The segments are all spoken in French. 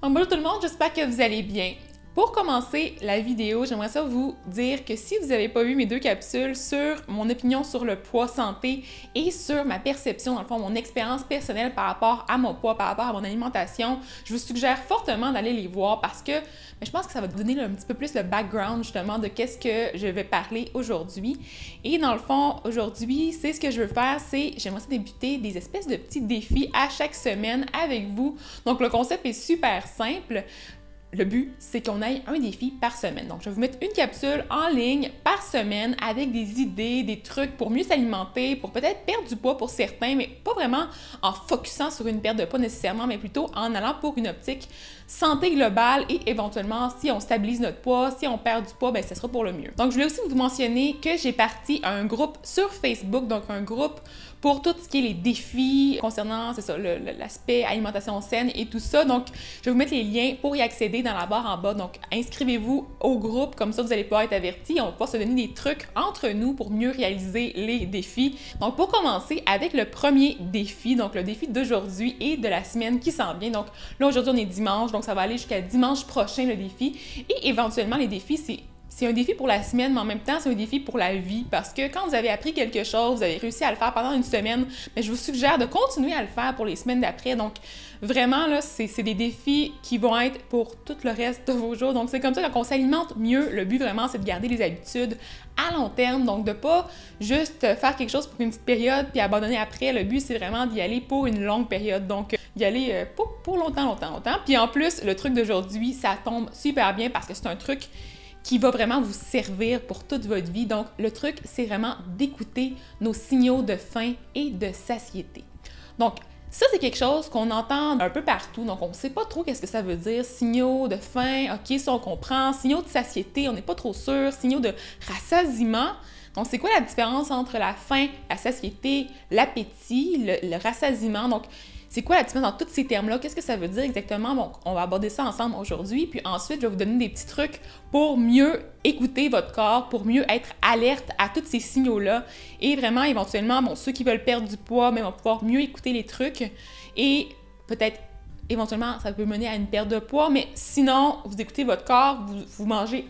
Donc bonjour tout le monde, j'espère que vous allez bien. Pour commencer la vidéo, j'aimerais ça vous dire que si vous n'avez pas vu mes deux capsules sur mon opinion sur le poids santé et sur ma perception, dans le fond, mon expérience personnelle par rapport à mon poids, par rapport à mon alimentation, je vous suggère fortement d'aller les voir parce que je pense que ça va donner un petit peu plus le background justement de qu'est-ce que je vais parler aujourd'hui. Et dans le fond, aujourd'hui, c'est ce que je veux faire, c'est j'aimerais ça débuter des espèces de petits défis à chaque semaine avec vous. Donc le concept est super simple. Le but, c'est qu'on ait un défi par semaine. Donc, je vais vous mettre une capsule en ligne par semaine avec des idées, des trucs pour mieux s'alimenter, pour peut-être perdre du poids pour certains, mais pas vraiment en focusant sur une perte de poids nécessairement, mais plutôt en allant pour une optique santé globale et éventuellement, si on stabilise notre poids, si on perd du poids, ce sera pour le mieux. Donc, je voulais aussi vous mentionner que j'ai parti un groupe sur Facebook, donc un groupe pour tout ce qui est les défis concernant, c'est ça, l'aspect alimentation saine et tout ça. Donc, je vais vous mettre les liens pour y accéder dans la barre en bas. Donc, inscrivez-vous au groupe, comme ça vous allez pouvoir être avertis. On va pouvoir se donner des trucs entre nous pour mieux réaliser les défis. Donc, pour commencer avec le premier défi, donc le défi d'aujourd'hui et de la semaine qui s'en vient. Donc, là, aujourd'hui, on est dimanche, donc ça va aller jusqu'à dimanche prochain le défi. Et éventuellement, les défis, c'est un défi pour la semaine, mais en même temps, c'est un défi pour la vie parce que quand vous avez appris quelque chose, vous avez réussi à le faire pendant une semaine, mais je vous suggère de continuer à le faire pour les semaines d'après. Donc, vraiment, là, c'est des défis qui vont être pour tout le reste de vos jours. Donc, c'est comme ça qu'on s'alimente mieux. Le but, vraiment, c'est de garder les habitudes à long terme. Donc, de pas juste faire quelque chose pour une petite période puis abandonner après. Le but, c'est vraiment d'y aller pour une longue période. Donc, d'y aller pour longtemps. Puis en plus, le truc d'aujourd'hui, ça tombe super bien parce que c'est un truc qui va vraiment vous servir pour toute votre vie. Donc, le truc, c'est vraiment d'écouter nos signaux de faim et de satiété. Donc, ça, c'est quelque chose qu'on entend un peu partout. Donc, on ne sait pas trop qu'est-ce que ça veut dire. Signaux de faim, OK, ça, on comprend. Signaux de satiété, on n'est pas trop sûr. Signaux de rassasiement. Donc, c'est quoi la différence entre la faim, la satiété, l'appétit, le rassasiement? Donc, c'est quoi la différence dans tous ces termes-là? Qu'est-ce que ça veut dire exactement? Bon, on va aborder ça ensemble aujourd'hui. Puis ensuite, je vais vous donner des petits trucs pour mieux écouter votre corps, pour mieux être alerte à tous ces signaux-là. Et vraiment, éventuellement, bon, ceux qui veulent perdre du poids, mais vont pouvoir mieux écouter les trucs. Et peut-être, éventuellement, ça peut mener à une perte de poids. Mais sinon, vous écoutez votre corps, vous mangez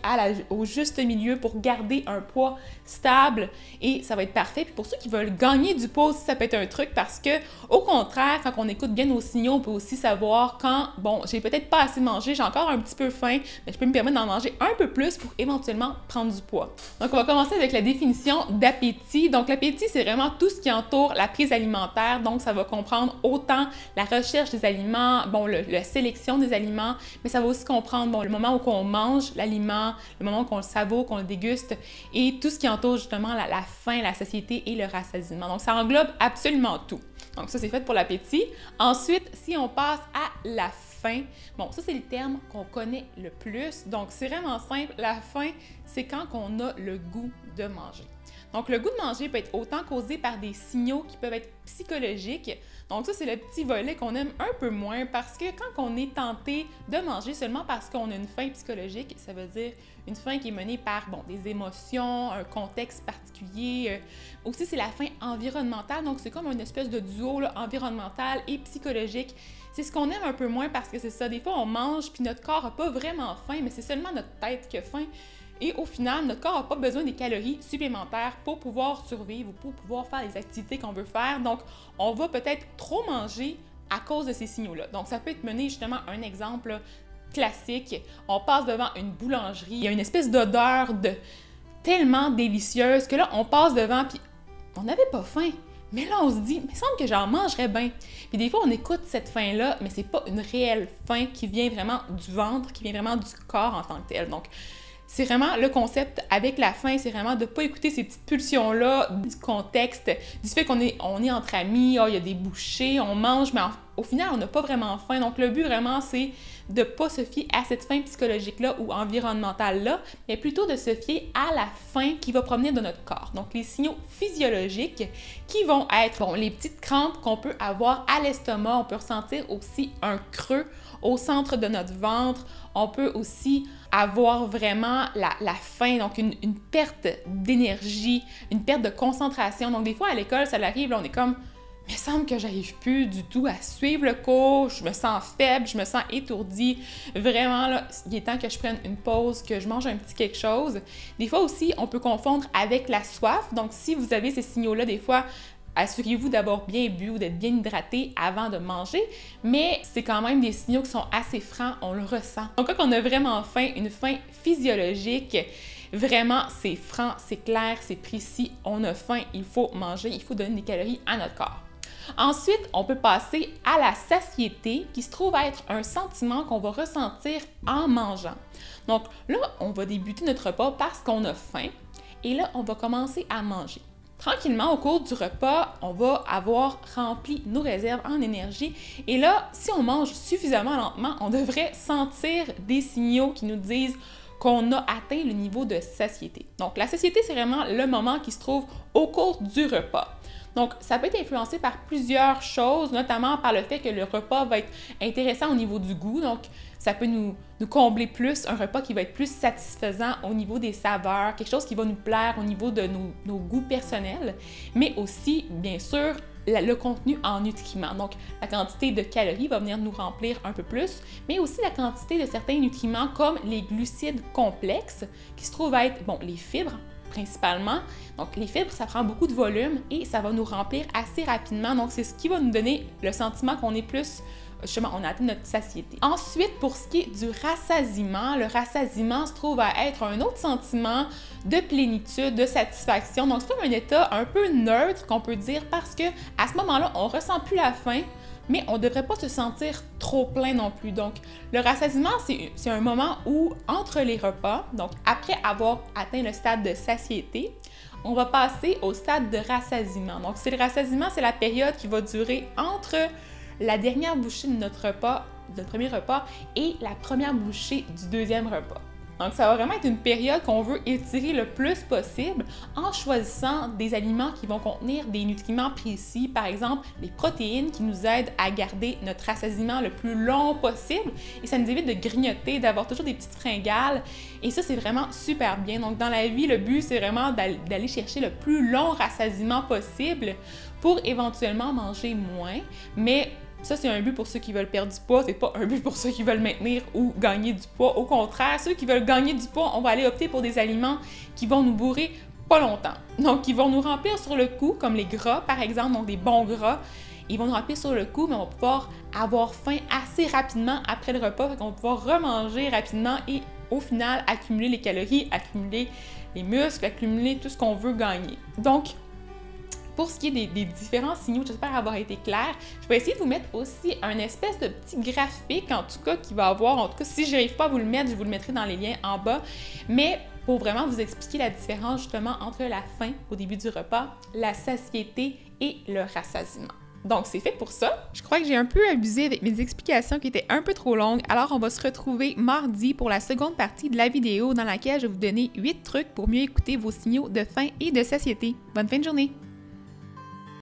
au juste milieu pour garder un poids stable et ça va être parfait. Puis pour ceux qui veulent gagner du poids aussi, ça peut être un truc parce que, au contraire, quand on écoute bien nos signaux, on peut aussi savoir quand, bon, j'ai peut-être pas assez mangé, j'ai encore un petit peu faim, mais je peux me permettre d'en manger un peu plus pour éventuellement prendre du poids. Donc, on va commencer avec la définition d'appétit. Donc, l'appétit, c'est vraiment tout ce qui entoure la prise alimentaire. Donc, ça va comprendre autant la recherche des aliments, bon, la sélection des aliments, mais ça va aussi comprendre, bon, le moment où on mange l'aliment, le moment où on le savoure, qu'on le déguste et tout ce qui entoure justement la faim, la satiété et le rassasiement. Donc, ça englobe absolument tout. Donc, ça, c'est fait pour l'appétit. Ensuite, si on passe à la faim, bon, ça, c'est le terme qu'on connaît le plus. Donc, c'est vraiment simple. La faim, c'est quand on a le goût de manger. Donc, le goût de manger peut être autant causé par des signaux qui peuvent être psychologiques. Donc, ça, c'est le petit volet qu'on aime un peu moins parce que quand on est tenté de manger seulement parce qu'on a une faim psychologique, ça veut dire une faim qui est menée par, bon, des émotions, un contexte particulier. Aussi, c'est la faim environnementale. Donc, c'est comme une espèce de duo là, environnemental et psychologique. C'est ce qu'on aime un peu moins parce que c'est ça. Des fois, on mange puis notre corps n'a pas vraiment faim, mais c'est seulement notre tête qui a faim. Et au final, notre corps n'a pas besoin des calories supplémentaires pour pouvoir survivre ou pour pouvoir faire les activités qu'on veut faire. Donc, on va peut-être trop manger à cause de ces signaux-là. Donc, ça peut être mené justement un exemple classique. On passe devant une boulangerie, il y a une espèce d'odeur tellement délicieuse que là, on passe devant puis on n'avait pas faim. Mais là, on se dit, il me semble que j'en mangerais bien. Puis des fois, on écoute cette faim-là, mais c'est pas une réelle faim qui vient vraiment du ventre, qui vient vraiment du corps en tant que tel. Donc, c'est vraiment le concept avec la faim, c'est vraiment de ne pas écouter ces petites pulsions-là du contexte, du fait qu'on est entre amis, il y a des bouchées, on mange, mais au final, on n'a pas vraiment faim. Donc, le but vraiment, c'est de ne pas se fier à cette faim psychologique-là ou environnementale-là, mais plutôt de se fier à la faim qui va provenir de notre corps. Donc, les signaux physiologiques qui vont être, bon, les petites crampes qu'on peut avoir à l'estomac, on peut ressentir aussi un creux au centre de notre ventre, on peut aussi avoir vraiment la faim, donc une perte d'énergie, une perte de concentration. Donc, des fois, à l'école, ça arrive, là, on est comme il me semble que j'arrive plus du tout à suivre le cours, je me sens faible, je me sens étourdie. Vraiment, là, il est temps que je prenne une pause, que je mange un petit quelque chose. Des fois aussi, on peut confondre avec la soif. Donc, si vous avez ces signaux-là, des fois, assurez-vous d'avoir bien bu ou d'être bien hydraté avant de manger, mais c'est quand même des signaux qui sont assez francs, on le ressent. Donc, quand on a vraiment faim, une faim physiologique, vraiment, c'est franc, c'est clair, c'est précis, on a faim, il faut manger, il faut donner des calories à notre corps. Ensuite, on peut passer à la satiété, qui se trouve être un sentiment qu'on va ressentir en mangeant. Donc là, on va débuter notre repas parce qu'on a faim, et là, on va commencer à manger. Tranquillement, au cours du repas, on va avoir rempli nos réserves en énergie. Et là, si on mange suffisamment lentement, on devrait sentir des signaux qui nous disent qu'on a atteint le niveau de satiété. Donc, la satiété, c'est vraiment le moment qui se trouve au cours du repas. Donc, ça peut être influencé par plusieurs choses, notamment par le fait que le repas va être intéressant au niveau du goût. Donc, ça peut nous combler plus, un repas qui va être plus satisfaisant au niveau des saveurs, quelque chose qui va nous plaire au niveau de nos goûts personnels, mais aussi, bien sûr, le contenu en nutriments. Donc, la quantité de calories va venir nous remplir un peu plus, mais aussi la quantité de certains nutriments comme les glucides complexes, qui se trouvent être, bon, les fibres, principalement. Donc, les fibres, ça prend beaucoup de volume et ça va nous remplir assez rapidement. Donc, c'est ce qui va nous donner le sentiment qu'on est plus, justement, on a atteint notre satiété. Ensuite, pour ce qui est du rassasiement, le rassasiement se trouve à être un autre sentiment de plénitude, de satisfaction. Donc, c'est comme un état un peu neutre qu'on peut dire parce que à ce moment-là, on ressent plus la faim, mais on ne devrait pas se sentir trop plein non plus. Donc, le rassasiement, c'est un moment où, entre les repas, donc après avoir atteint le stade de satiété, on va passer au stade de rassasiement. Donc, le rassasiement, c'est la période qui va durer entre la dernière bouchée de notre repas, de notre premier repas, et la première bouchée du deuxième repas. Donc, ça va vraiment être une période qu'on veut étirer le plus possible en choisissant des aliments qui vont contenir des nutriments précis, par exemple les protéines qui nous aident à garder notre rassasiement le plus long possible et ça nous évite de grignoter, d'avoir toujours des petites fringales et ça, c'est vraiment super bien. Donc, dans la vie, le but, c'est vraiment d'aller chercher le plus long rassasiement possible pour éventuellement manger moins, mais ça, c'est un but pour ceux qui veulent perdre du poids, c'est pas un but pour ceux qui veulent maintenir ou gagner du poids. Au contraire, ceux qui veulent gagner du poids, on va aller opter pour des aliments qui vont nous bourrer pas longtemps. Donc, qui vont nous remplir sur le coup, comme les gras, par exemple, donc des bons gras. Ils vont nous remplir sur le coup, mais on va pouvoir avoir faim assez rapidement après le repas, on va pouvoir remanger rapidement et au final, accumuler les calories, accumuler les muscles, accumuler tout ce qu'on veut gagner. Donc, pour ce qui est des différents signaux, j'espère avoir été claire. Je vais essayer de vous mettre aussi un espèce de petit graphique, en tout cas, qui va avoir, en tout cas, si je n'arrive pas à vous le mettre, je vous le mettrai dans les liens en bas, mais pour vraiment vous expliquer la différence, justement, entre la faim au début du repas, la satiété et le rassasiement. Donc, c'est fait pour ça. Je crois que j'ai un peu abusé avec mes explications qui étaient un peu trop longues, alors on va se retrouver mardi pour la seconde partie de la vidéo dans laquelle je vais vous donner 8 trucs pour mieux écouter vos signaux de faim et de satiété. Bonne fin de journée!